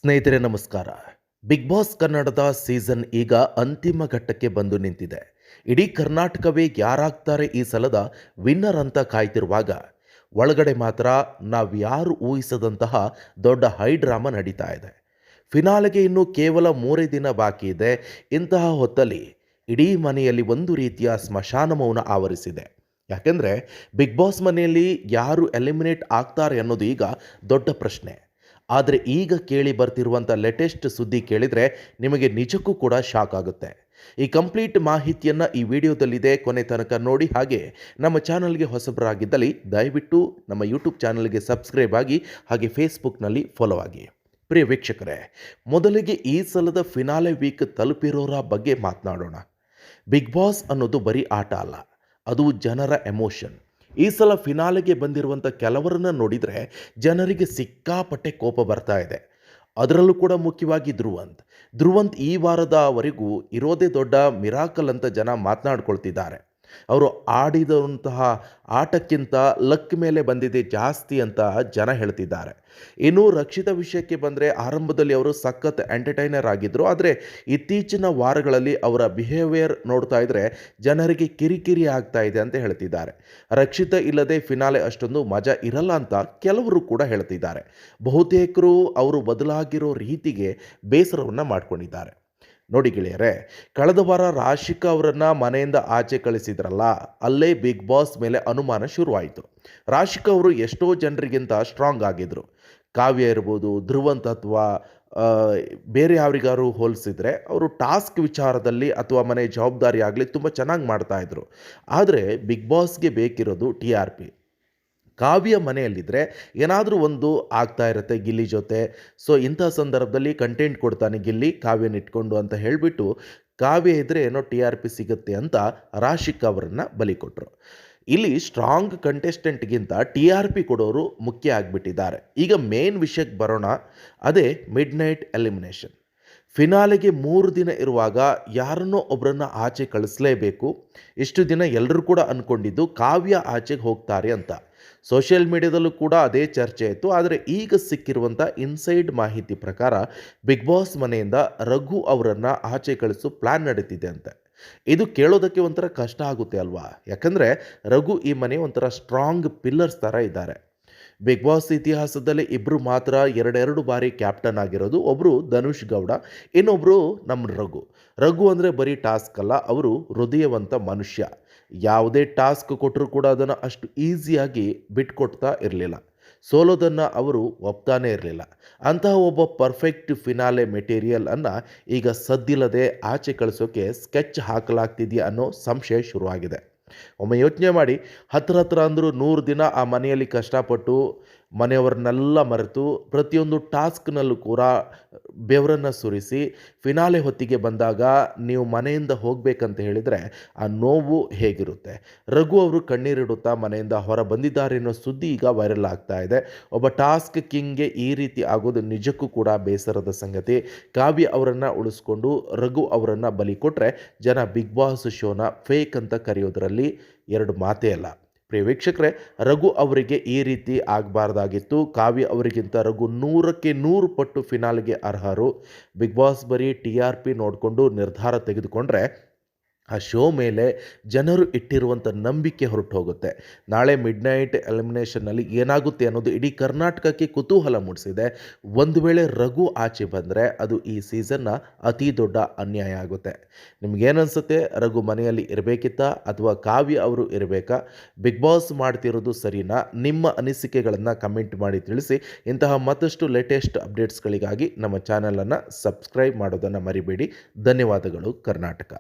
ಸ್ನೇಹಿತರೆ ನಮಸ್ಕಾರ. Big boss ಕನ್ನಡದ ಸೀಸನ್ ಈಗ ಅಂತಿಮ ಘಟ್ಟಕ್ಕೆ ಬಂದು ನಿಂತಿದೆ. ಇಡೀ ಕರ್ನಾಟಕವೇ ಯಾರಾಗ್ತಾರೆ ಈ ಸಲದ ವಿನ್ನರ್ ಅಂತ ಕಾಯ್ತಿರುವಾಗ ಒಳಗಡೆ ಮಾತ್ರ ನಾವ್ಯಾರು ಊಹಿಸದಂತಹ ದೊಡ್ಡ ಹೈ ಡ್ರಾಮಾ ನಡೀತಾ ಇದೆ. ಫಿನಾಲೆಗೆ ಇನ್ನು ಕೇವಲ 3 ದಿನ ಬಾಕಿ ಇದೆ. ಇಂತಹ ಹೊತ್ತಲ್ಲಿ ಇಡೀ ಮನೆಯಲ್ಲಿ ಒಂದು ರೀತಿಯ ಸ್ಮಶಾನ ಮೌನ ಆವರಿಸಿದೆ. ಯಾಕೆಂದರೆ ಬಿಗ್ ಬಾಸ್ ಮನೆಯಲ್ಲಿ ಯಾರು ಎಲಿಮಿನೇಟ್ ಆಗ್ತಾರೆ ಅನ್ನೋದು ಈಗ ದೊಡ್ಡ ಪ್ರಶ್ನೆ. ಆದರೆ ಈಗ ಕೇಳಿ ಬರ್ತಿರುವಂಥ ಲೇಟೆಸ್ಟ್ ಸುದ್ದಿ ಕೇಳಿದರೆ ನಿಮಗೆ ನಿಜಕ್ಕೂ ಕೂಡ ಶಾಕ್ ಆಗುತ್ತೆ. ಈ ಕಂಪ್ಲೀಟ್ ಮಾಹಿತಿಯನ್ನು ಈ ವಿಡಿಯೋದಲ್ಲಿದೆ, ಕೊನೆ ತನಕ ನೋಡಿ. ಹಾಗೆ ನಮ್ಮ ಚಾನಲ್ಗೆ ಹೊಸಬರಾಗಿದ್ದಲ್ಲಿ ದಯವಿಟ್ಟು ನಮ್ಮ ಯೂಟ್ಯೂಬ್ ಚಾನಲ್ಗೆ ಸಬ್ಸ್ಕ್ರೈಬ್ ಆಗಿ, ಹಾಗೆ ಫೇಸ್ಬುಕ್ನಲ್ಲಿ ಫಾಲೋ ಆಗಿ. ಪ್ರಿಯ ವೀಕ್ಷಕರೇ, ಮೊದಲಿಗೆ ಈ ಸಲದ ಫಿನಾಲೆ ವೀಕ್ ತಲುಪಿರೋರ ಬಗ್ಗೆ ಮಾತನಾಡೋಣ. ಬಿಗ್ ಬಾಸ್ ಅನ್ನೋದು ಬರೀ ಆಟ ಅಲ್ಲ, ಅದು ಜನರ ಎಮೋಷನ್. ಈ ಸಲ ಫಿನಾಲೆಗೆ ಬಂದಿರುವಂಥ ಕೆಲವರನ್ನು ನೋಡಿದರೆ ಜನರಿಗೆ ಸಿಕ್ಕಾಪಟ್ಟೆ ಕೋಪ ಬರ್ತಾ ಇದೆ. ಅದರಲ್ಲೂ ಕೂಡ ಮುಖ್ಯವಾಗಿ ಧ್ರುವಂತ್ ಈ ವಾರದವರೆಗೂ ಇರೋದೇ ದೊಡ್ಡ ಮಿರಾಕಲ್ ಅಂತ ಜನ ಮಾತನಾಡ್ಕೊಳ್ತಿದ್ದಾರೆ. ಅವರು ಆಡಿದಂತಹ ಆಟಕ್ಕಿಂತ ಲಕ್ ಮೇಲೆ ಬಂದಿದೆ ಜಾಸ್ತಿ ಅಂತ ಜನ ಹೇಳ್ತಿದ್ದಾರೆ. ಇನ್ನು ರಕ್ಷಿತ ವಿಷಯಕ್ಕೆ ಬಂದರೆ ಆರಂಭದಲ್ಲಿ ಅವರು ಸಖತ್ ಎಂಟರ್ಟೈನರ್ ಆಗಿದ್ದರು. ಆದರೆ ಇತ್ತೀಚಿನ ವಾರಗಳಲ್ಲಿ ಅವರ ಬಿಹೇವಿಯರ್ ನೋಡ್ತಾ ಇದ್ದರೆ ಜನರಿಗೆ ಕಿರಿಕಿರಿ ಆಗ್ತಾ ಇದೆ ಅಂತ ಹೇಳ್ತಿದ್ದಾರೆ. ರಕ್ಷಿತ ಇಲ್ಲದೆ ಫಿನಾಲೆ ಅಷ್ಟೊಂದು ಮಜಾ ಇರಲ್ಲ ಅಂತ ಕೆಲವರು ಕೂಡ ಹೇಳ್ತಿದ್ದಾರೆ. ಬಹುತೇಕರು ಅವರು ಬದಲಾಗಿರೋ ರೀತಿಗೆ ಬೇಸರವನ್ನು ಮಾಡ್ಕೊಂಡಿದ್ದಾರೆ. ನೋಡಿ ಗೆಳೆಯರೆ, ಕಳೆದ ವಾರ ರಾಶಿಕಾ ಅವರನ್ನು ಮನೆಯಿಂದ ಆಚೆ ಕಳಿಸಿದ್ರಲ್ಲ, ಅಲ್ಲೇ ಬಿಗ್ ಬಾಸ್ ಮೇಲೆ ಅನುಮಾನ ಶುರುವಾಯಿತು. ರಾಶಿಕಾ ಅವರು ಎಷ್ಟೋ ಜನರಿಗಿಂತ ಸ್ಟ್ರಾಂಗ್ ಆಗಿದ್ದರು. ಕಾವ್ಯ ಇರ್ಬೋದು, ಧ್ರುವಂತ್ ಅಥವಾ ಬೇರೆ ಯಾರಿಗಾರು ಹೋಲಿಸಿದರೆ ಅವರು ಟಾಸ್ಕ್ ವಿಚಾರದಲ್ಲಿ ಅಥವಾ ಮನೆ ಜವಾಬ್ದಾರಿ ಆಗಲಿ ತುಂಬ ಚೆನ್ನಾಗಿ ಮಾಡ್ತಾಯಿದ್ರು. ಆದರೆ ಬಿಗ್ ಬಾಸ್ಗೆ ಬೇಕಿರೋದು TRP. ಕಾವ್ಯ ಮನೆಯಲ್ಲಿದ್ದರೆ ಏನಾದರೂ ಒಂದು ಆಗ್ತಾ ಇರುತ್ತೆ ಗಿಲ್ಲಿ ಜೊತೆ. ಸೊ ಇಂಥ ಸಂದರ್ಭದಲ್ಲಿ ಕಂಟೆಂಟ್ ಕೊಡ್ತಾನೆ ಗಿಲ್ಲಿ ಕಾವ್ಯನ ಇಟ್ಕೊಂಡು ಅಂತ ಹೇಳಿಬಿಟ್ಟು, ಕಾವ್ಯ ಇದ್ದರೆ ಏನೋ TRP ಸಿಗುತ್ತೆ ಅಂತ ರಾಶಿಕಾ ಅವರನ್ನು ಬಲಿ ಕೊಟ್ಟರು. ಇಲ್ಲಿ ಸ್ಟ್ರಾಂಗ್ ಕಂಟೆಸ್ಟೆಂಟ್ಗಿಂತ TRP ಕೊಡೋರು ಮುಖ್ಯ ಆಗಿಬಿಟ್ಟಿದ್ದಾರೆ. ಈಗ ಮೇನ್ ವಿಷಯಕ್ಕೆ ಬರೋಣ, ಅದೇ ಮಿಡ್ ನೈಟ್ ಎಲಿಮಿನೇಷನ್. ಫಿನಾಲೆಗೆ 3 ದಿನ ಇರುವಾಗ ಯಾರನ್ನೋ ಒಬ್ಬರನ್ನು ಆಚೆ ಕಳಿಸಲೇಬೇಕು. ಇಷ್ಟು ದಿನ ಎಲ್ಲರೂ ಕೂಡ ಅಂದ್ಕೊಂಡಿದ್ದು ಕಾವ್ಯ ಆಚೆಗೆ ಹೋಗ್ತಾರೆ ಅಂತ. ಸೋಷಿಯಲ್ ಮೀಡಿಯಾದಲ್ಲೂ ಕೂಡ ಅದೇ ಚರ್ಚೆ ಇತ್ತು. ಆದರೆ ಈಗ ಸಿಕ್ಕಿರುವಂಥ ಇನ್ಸೈಡ್ ಮಾಹಿತಿ ಪ್ರಕಾರ ಬಿಗ್ ಬಾಸ್ ಮನೆಯಿಂದ ರಘು ಅವರನ್ನು ಆಚೆ ಕಳಿಸೋ ಪ್ಲ್ಯಾನ್ ನಡೀತಿದೆ ಅಂತೆ. ಇದು ಕೇಳೋದಕ್ಕೆ ಒಂಥರ ಕಷ್ಟ ಆಗುತ್ತೆ ಅಲ್ವಾ? ಯಾಕಂದರೆ ರಘು ಈ ಮನೆ ಒಂಥರ ಸ್ಟ್ರಾಂಗ್ ಪಿಲ್ಲರ್ಸ್ ಥರ ಇದ್ದಾರೆ. ಬಿಗ್ ಬಾಸ್ ಇತಿಹಾಸದಲ್ಲಿ ಇಬ್ಬರು ಮಾತ್ರ ಎರಡೆರಡು ಬಾರಿ ಕ್ಯಾಪ್ಟನ್ ಆಗಿರೋದು. ಒಬ್ಬರು ಧನುಷ್ ಗೌಡ, ಇನ್ನೊಬ್ಬರು ನಮ್ಮ ರಘು ಅಂದರೆ ಬರೀ ಟಾಸ್ಕ್ ಅಲ್ಲ, ಅವರು ಹೃದಯವಂತ ಮನುಷ್ಯ. ಯಾವುದೇ ಟಾಸ್ಕ್ ಕೊಟ್ಟರೂ ಕೂಡ ಅದನ್ನು ಅಷ್ಟು ಈಸಿಯಾಗಿ ಬಿಟ್ಕೊಡ್ತಾ ಇರಲಿಲ್ಲ. ಸೋಲೋದನ್ನು ಅವರು ಒಪ್ತಾನೇ ಇರಲಿಲ್ಲ. ಅಂತಹ ಒಬ್ಬ ಪರ್ಫೆಕ್ಟ್ ಫಿನಾಲೆ ಮೆಟೀರಿಯಲ್ ಅನ್ನು ಈಗ ಸದ್ದಿಲ್ಲದೆ ಆಚೆ ಕಳಿಸೋಕೆ ಸ್ಕೆಚ್ ಹಾಕಲಾಗ್ತಿದೆಯಾ ಅನ್ನೋ ಸಂಶಯ ಶುರುವಾಗಿದೆ. ಒಮ್ಮೆ ಯೋಚನೆ ಮಾಡಿ, ಹತ್ರ ಅಂದರೂ 100 ದಿನ ಆ ಮನೆಯಲ್ಲಿ ಕಷ್ಟಪಟ್ಟು ಮನೆಯವರನ್ನೆಲ್ಲ ಮರೆತು ಪ್ರತಿಯೊಂದು ಟಾಸ್ಕ್ನಲ್ಲೂ ಕೂಡ ಬೆವರನ್ನು ಸುರಿಸಿ ಫಿನಾಲೆ ಹೊತ್ತಿಗೆ ಬಂದಾಗ ನೀವು ಮನೆಯಿಂದ ಹೋಗಬೇಕಂತ ಹೇಳಿದರೆ ಆ ನೋವು ಹೇಗಿರುತ್ತೆ? ರಘು ಅವರು ಕಣ್ಣೀರಿಡುತ್ತಾ ಮನೆಯಿಂದ ಹೊರ ಬಂದಿದ್ದಾರೆ ಅನ್ನೋ ಸುದ್ದಿ ಈಗ ವೈರಲ್ ಆಗ್ತಾ ಇದೆ. ಒಬ್ಬ ಟಾಸ್ಕ್ ಕಿಂಗ್ಗೆ ಈ ರೀತಿ ಆಗೋದು ನಿಜಕ್ಕೂ ಕೂಡ ಬೇಸರದ ಸಂಗತಿ. ಕಾವ್ಯ ಅವರನ್ನು ಉಳಿಸ್ಕೊಂಡು ರಘು ಅವರನ್ನು ಬಲಿ ಕೊಟ್ಟರೆ ಜನ ಬಿಗ್ ಬಾಸ್ ಶೋನ ಫೇಕ್ ಅಂತ ಕರೆಯೋದರಲ್ಲಿ ಎರಡು ಮಾತೇ ಅಲ್ಲ. ಪ್ರಿಯ ವೀಕ್ಷಕರೇ, ರಘು ಅವರಿಗೆ ಈ ರೀತಿ ಆಗಬಾರ್ದಾಗಿತ್ತು. ಕಾವ್ಯ ಅವರಿಗಿಂತ ರಘು 100ಕ್ಕೆ 100 ಪಟ್ಟು ಫಿನಾಲ್ಗೆ ಅರ್ಹರು. ಬಿಗ್ ಬಾಸ್ ಬರೀ TRP ನೋಡಿಕೊಂಡು ನಿರ್ಧಾರ ತೆಗೆದುಕೊಂಡ್ರೆ ಆ ಶೋ ಮೇಲೆ ಜನರು ಇಟ್ಟಿರುವಂಥ ನಂಬಿಕೆ ಹೊರಟು ಹೋಗುತ್ತೆ. ನಾಳೆ ಮಿಡ್ ನೈಟ್ ಎಲಿಮಿನೇಷನ್ನಲ್ಲಿ ಏನಾಗುತ್ತೆ ಅನ್ನೋದು ಇಡೀ ಕರ್ನಾಟಕಕ್ಕೆ ಕುತೂಹಲ ಮೂಡಿಸಿದೆ. ಒಂದು ವೇಳೆ ರಘು ಆಚೆ ಬಂದರೆ ಅದು ಈ ಸೀಸನ್ನ ಅತಿ ದೊಡ್ಡ ಅನ್ಯಾಯ ಆಗುತ್ತೆ. ನಿಮಗೇನನ್ಸುತ್ತೆ? ರಘು ಮನೆಯಲ್ಲಿ ಇರಬೇಕಿತ್ತಾ ಅಥವಾ ಕಾವ್ಯ ಅವರು ಇರಬೇಕಾ? ಬಿಗ್ ಬಾಸ್ ಮಾಡ್ತಿರೋದು ಸರಿನಾ? ನಿಮ್ಮ ಅನಿಸಿಕೆಗಳನ್ನು ಕಮೆಂಟ್ ಮಾಡಿ ತಿಳಿಸಿ. ಇಂತಹ ಮತ್ತಷ್ಟು ಲೇಟೆಸ್ಟ್ ಅಪ್ಡೇಟ್ಸ್ಗಳಿಗಾಗಿ ನಮ್ಮ ಚಾನಲನ್ನು ಸಬ್ಸ್ಕ್ರೈಬ್ ಮಾಡೋದನ್ನು ಮರಿಬೇಡಿ. ಧನ್ಯವಾದಗಳು ಕರ್ನಾಟಕ.